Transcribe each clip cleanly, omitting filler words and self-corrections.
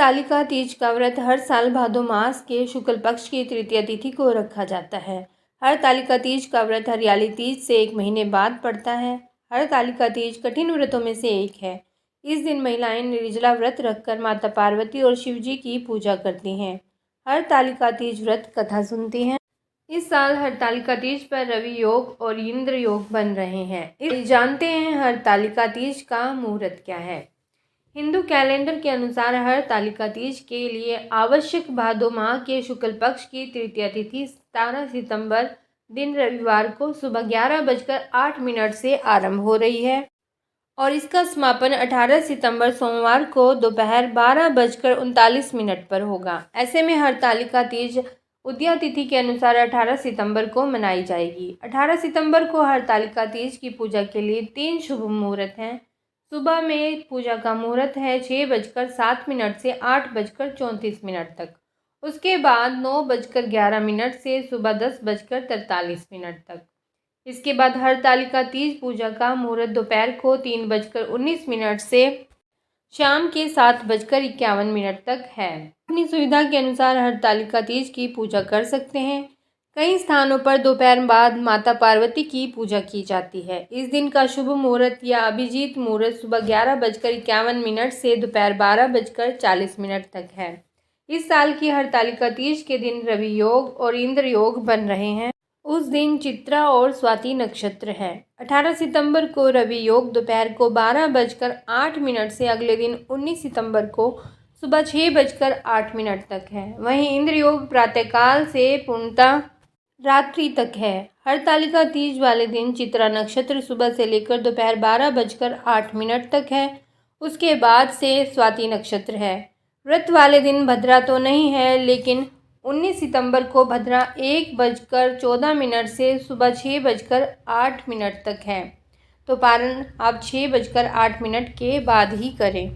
हरतालिका तीज का व्रत हर साल भादो मास के शुक्ल पक्ष की तृतीया तिथि को रखा जाता है। हरतालिका तीज का व्रत हरियाली तीज से 1 महीने बाद पड़ता है। हरतालिका तीज कठिन व्रतों में से एक है। इस दिन महिलाएं निर्जला व्रत रखकर माता पार्वती और शिव जी की पूजा करती हैं। हरतालिका तीज व्रत कथा सुनती हैं। इस साल हरतालिका तीज पर रवि योग और इंद्र योग बन रहे हैं। जानते हैं हरतालिका तीज का मुहूर्त क्या है। हिंदू कैलेंडर के अनुसार हरतालिका तीज के लिए आवश्यक भादो माह के शुक्ल पक्ष की तृतीया तिथि 17 सितंबर दिन रविवार को सुबह 11:08 से आरंभ हो रही है और इसका समापन 18 सितंबर सोमवार को दोपहर 12:39 पर होगा। ऐसे में हरतालिका तीज उदया तिथि के अनुसार 18 सितंबर को मनाई जाएगी। 18 सितंबर को हरतालिका तीज की पूजा के लिए 3 शुभ मुहूर्त हैं। सुबह में पूजा का मुहूर्त है 6:07 से 8:34 तक। उसके बाद 9:11 से सुबह 10:43 तक। इसके बाद हरतालिका तीज पूजा का मुहूर्त दोपहर को 3:19 से शाम के 7:51 तक है। अपनी सुविधा के अनुसार हरतालिका तीज की पूजा कर सकते हैं। कई स्थानों पर दोपहर बाद माता पार्वती की पूजा की जाती है। इस दिन का शुभ मुहूर्त या अभिजीत मुहूर्त सुबह 11:51 से दोपहर 12:40 तक है। इस साल की हरतालिका तीज के दिन रवि योग और इंद्र योग बन रहे हैं। उस दिन चित्रा और स्वाति नक्षत्र है। 18 सितंबर को रवि योग दोपहर को 12:08 से अगले दिन 19 सितंबर को सुबह 6:08 तक है। वहीं इंद्र योग प्रातःकाल से पूर्णतः रात्रि तक है। हरतालिका तीज वाले दिन चित्रा नक्षत्र सुबह से लेकर दोपहर 12:08 तक है। उसके बाद से स्वाति नक्षत्र है। व्रत वाले दिन भद्रा तो नहीं है, लेकिन 19 सितंबर को भद्रा 1:14 से सुबह 6:08 तक है। तो पारण आप 6:08 के बाद ही करें।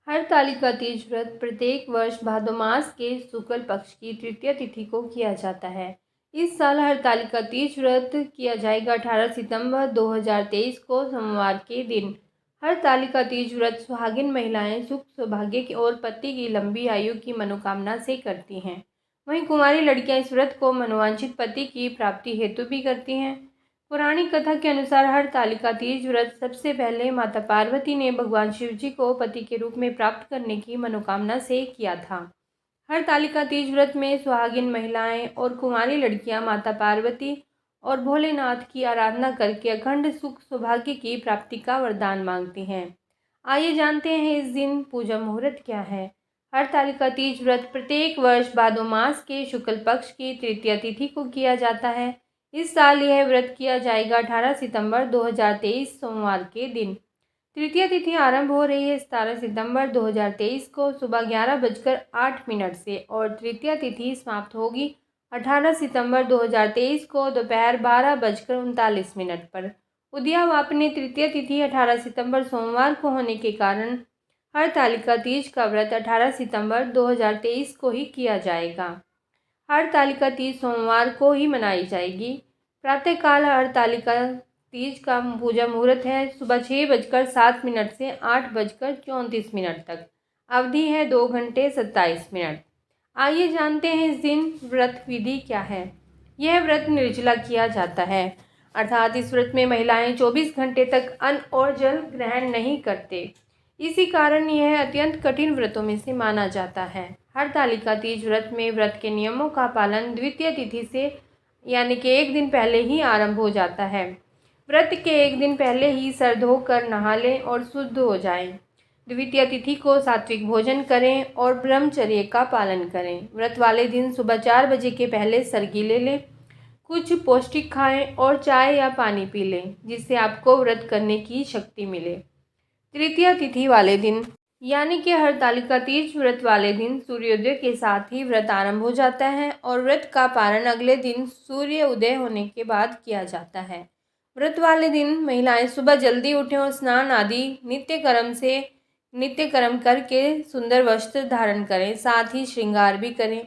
हरतालिका तीज व्रत प्रत्येक वर्ष भादो मास के शुक्ल पक्ष की तृतीया तिथि को किया जाता है। इस साल हरतालिका तीज व्रत किया जाएगा 18 सितंबर 2023 को सोमवार के दिन। हरतालिका तीज व्रत सुहागिन महिलाएं सुख सौभाग्य की और पति की लंबी आयु की मनोकामना से करती हैं। वहीं कुंवारी लड़कियां इस व्रत को मनोवांछित पति की प्राप्ति हेतु भी करती हैं। पौराणिक कथा के अनुसार हरतालिका तीज व्रत सबसे पहले माता पार्वती ने भगवान शिव जी को पति के रूप में प्राप्त करने की मनोकामना से किया था। हरतालिका तीज व्रत में सुहागिन महिलाएं और कुंवारी लड़कियां माता पार्वती और भोलेनाथ की आराधना करके अखंड सुख सौभाग्य की प्राप्ति का वरदान मांगती हैं। आइए जानते हैं इस दिन पूजा मुहूर्त क्या है। हरतालिका तीज व्रत प्रत्येक वर्ष भादो मास के शुक्ल पक्ष की तृतीया तिथि को किया जाता है। इस साल यह व्रत किया जाएगा 18 सितंबर 2023 सोमवार के दिन। तृतीया तिथि आरंभ हो रही है 17 सितंबर 2023 को सुबह 11:08 से और तृतीया तिथि समाप्त होगी 18 सितंबर 2023 को दोपहर 12:39 पर। उद्यावापनी तृतीया तिथि 18 सितंबर सोमवार को होने के कारण हरतालिका तीज का व्रत 18 सितंबर 2023 को ही किया जाएगा। हरतालिका तीज सोमवार को ही मनाई जाएगी। प्रातःकाल हरतालिका तीज का पूजा मुहूर्त है सुबह 6:07 से 8:34 तक। अवधि है 2 घंटे 27 मिनट। आइए जानते हैं इस दिन व्रत विधि क्या है। यह व्रत निर्जला किया जाता है, अर्थात इस व्रत में महिलाएं 24 घंटे तक अन्न और जल ग्रहण नहीं करते। इसी कारण यह अत्यंत कठिन व्रतों में से माना जाता है। हरतालिका तीज व्रत में व्रत के नियमों का पालन द्वितीय तिथि से यानी कि 1 दिन पहले ही आरंभ हो जाता है। व्रत के 1 दिन पहले ही सर धोकर नहा लें और शुद्ध हो जाएं। द्वितीय तिथि को सात्विक भोजन करें और ब्रह्मचर्य का पालन करें। व्रत वाले दिन सुबह 4 बजे के पहले सरगी ले लें, कुछ पौष्टिक खाएं और चाय या पानी पी लें, जिससे आपको व्रत करने की शक्ति मिले। तृतीया तिथि वाले दिन यानी कि हरतालिका तीज व्रत वाले दिन सूर्योदय के साथ ही व्रत आरंभ हो जाता है और व्रत का पारण अगले दिन सूर्य उदय होने के बाद किया जाता है। व्रत वाले दिन महिलाएं सुबह जल्दी उठें और स्नान आदि नित्य कर्म करके सुंदर वस्त्र धारण करें, साथ ही श्रृंगार भी करें।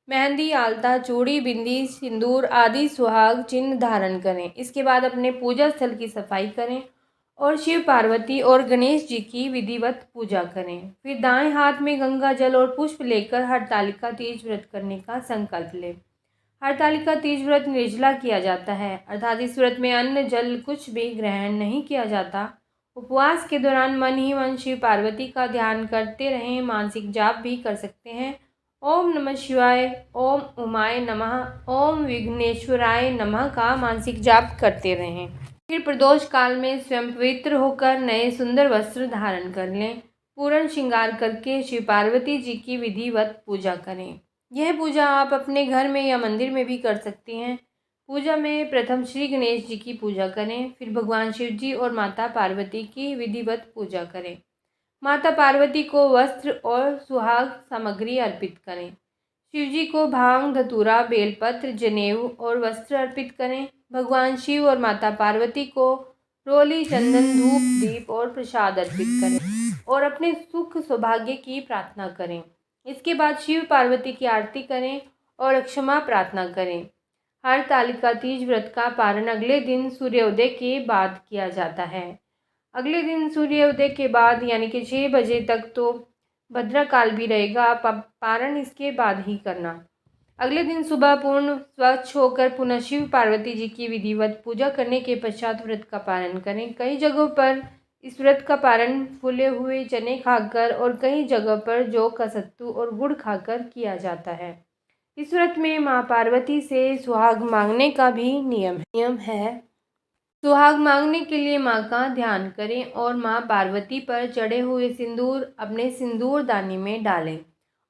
मेहंदी, आलता, चूड़ी, बिंदी, सिंदूर आदि सुहाग चिन्ह धारण करें। इसके बाद अपने पूजा स्थल की सफाई करें और शिव पार्वती और गणेश जी की विधिवत पूजा करें। फिर दाएं हाथ में गंगा जल और पुष्प लेकर हरतालिका तीज व्रत करने का संकल्प लें। हरतालिका तीज व्रत निर्जला किया जाता है, अर्थात इस व्रत में अन्न जल कुछ भी ग्रहण नहीं किया जाता। उपवास के दौरान मन ही मन शिव पार्वती का ध्यान करते रहें। मानसिक जाप भी कर सकते हैं। ओम नमः शिवाय, ओम उमाय नमः, ओम विघ्नेश्वराय नमः का मानसिक जाप करते रहें। फिर प्रदोष काल में स्वयं पवित्र होकर नए सुंदर वस्त्र धारण कर लें। पूर्ण श्रृंगार करके शिव पार्वती जी की विधिवत पूजा करें। यह पूजा आप अपने घर में या मंदिर में भी कर सकती हैं। पूजा में प्रथम श्री गणेश जी की पूजा करें, फिर भगवान शिव जी और माता पार्वती की विधिवत पूजा करें। माता पार्वती को वस्त्र और सुहाग सामग्री अर्पित करें। शिव जी को भांग, धतूरा, बेलपत्र, जनेऊ और वस्त्र अर्पित करें। भगवान शिव और माता पार्वती को रोली, चंदन, धूप, दीप और प्रसाद अर्पित करें और अपने सुख सौभाग्य की प्रार्थना करें। इसके बाद शिव पार्वती की आरती करें और क्षमा प्रार्थना करें। हरतालिका तीज व्रत का पारण अगले दिन सूर्योदय के बाद किया जाता है। अगले दिन सूर्योदय के बाद यानी कि 6 बजे तक तो भद्रकाल भी रहेगा, पारण इसके बाद ही करना। अगले दिन सुबह पूर्ण स्वच्छ होकर पुनः शिव पार्वती जी की विधिवत पूजा करने के पश्चात व्रत का पारण करें। कई जगहों पर इस व्रत का पारण फूले हुए चने खाकर और कई जगह पर जौ का सत्तू और गुड़ खाकर किया जाता है। इस व्रत में माँ पार्वती से सुहाग मांगने का भी नियम है। सुहाग मांगने के लिए माँ का ध्यान करें और माँ पार्वती पर चढ़े हुए सिंदूर अपने सिंदूर दानी में डालें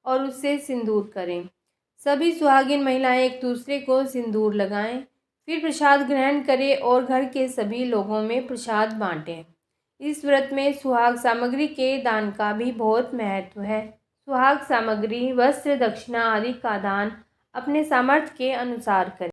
और उससे सिंदूर करें। सभी सुहागिन महिलाएं एक दूसरे को सिंदूर लगाएं, फिर प्रसाद ग्रहण करें और घर के सभी लोगों में प्रसाद बांटें। इस व्रत में सुहाग सामग्री के दान का भी बहुत महत्व है। सुहाग सामग्री, वस्त्र, दक्षिणा आदि का दान अपने सामर्थ्य के अनुसार करें।